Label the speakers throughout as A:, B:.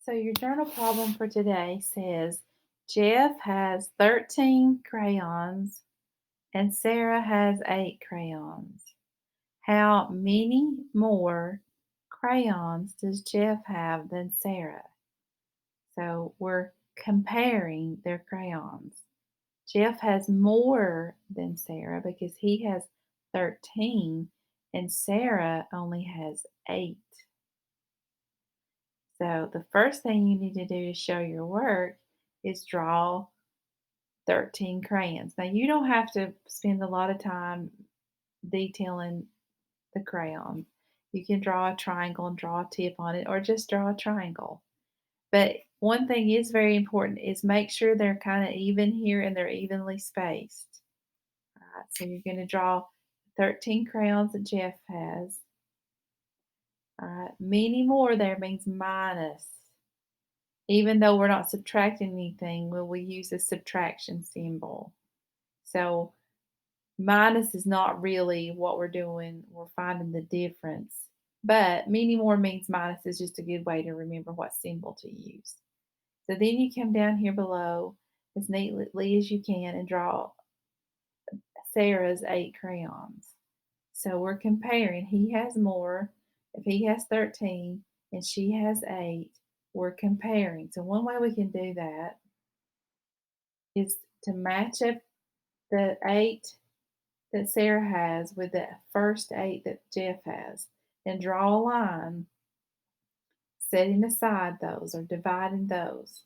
A: So your journal problem for today says Jeff has 13 crayons and Sarah has 8 crayons. How many more crayons does Jeff have than Sarah? So we're comparing their crayons. Jeff has more than Sarah because he has 13 and Sarah only has 8. So the first thing you need to do to show your work is draw 13 crayons. Now you don't have to spend a lot of time detailing the crayon. You can draw a triangle and draw a tip on it or just draw a triangle. But one thing is very important is make sure they're kind of even here and they're evenly spaced. All right, so you're going to draw 13 crayons that Jeff has. All right, many more there means minus. Even though we're not subtracting anything, we use a subtraction symbol. So minus is not really what we're doing. We're finding the difference. But many more means minus is just a good way to remember what symbol to use. So then you come down here below as neatly as you can and draw Sarah's 8 crayons. So we're comparing. He has more. If he has 13 and she has 8, we're comparing. So one way we can do that is to match up the 8 that Sarah has with the first 8 that Jeff has and draw a line setting aside those or dividing those.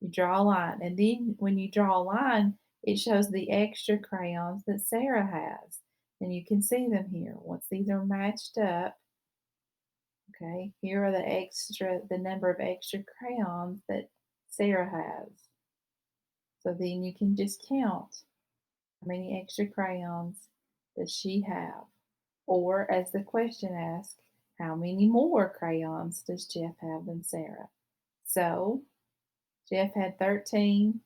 A: You draw a line, and then when you draw a line, it shows the extra crayons that Sarah has. And you can see them here. Once these are matched up, okay, here are the number of extra crayons that Sarah has. So then you can just count how many extra crayons does she have? Or, as the question asks, how many more crayons does Jeff have than Sarah? So, Jeff had 13,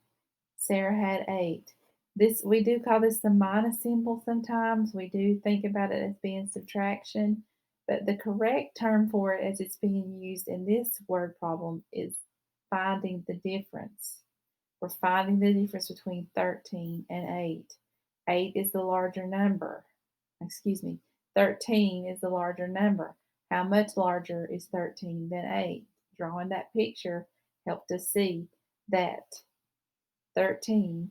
A: Sarah had 8. This we do call this the minus symbol sometimes. We do think about it as being subtraction, but the correct term for it as it's being used in this word problem is finding the difference. We're finding the difference between 13 and 8. 8 is the larger number. Excuse me, 13 is the larger number. How much larger is 13 than 8? Drawing that picture helped us see that 13,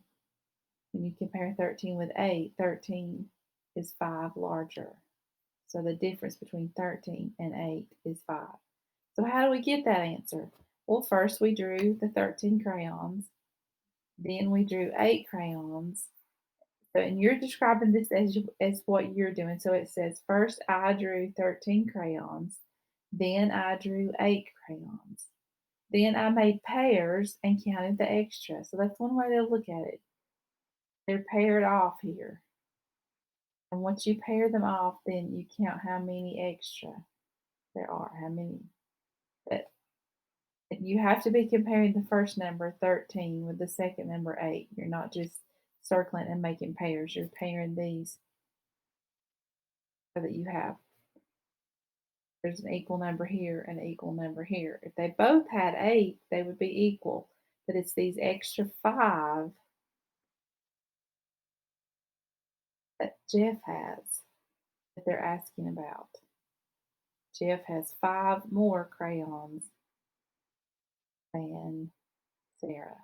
A: when you compare 13 with 8, 13 is 5 larger. So the difference between 13 and 8 is 5. So how do we get that answer? Well, first we drew the 13 crayons, then we drew 8 crayons. So, and you're describing this as what you're doing. So it says, first I drew 13 crayons, then I drew 8 crayons. Then I made pairs and counted the extra. So that's one way to look at it. They're paired off here. And once you pair them off, then you count how many extra there are, how many. But you have to be comparing the first number, 13, with the second number, 8. You're not just circling and making pairs. You're pairing these so that you have there's an equal number here and an equal number here. If they both had 8, they would be equal. But it's these extra 5 that Jeff has that they're asking about. Jeff has 5 more crayons than Sarah.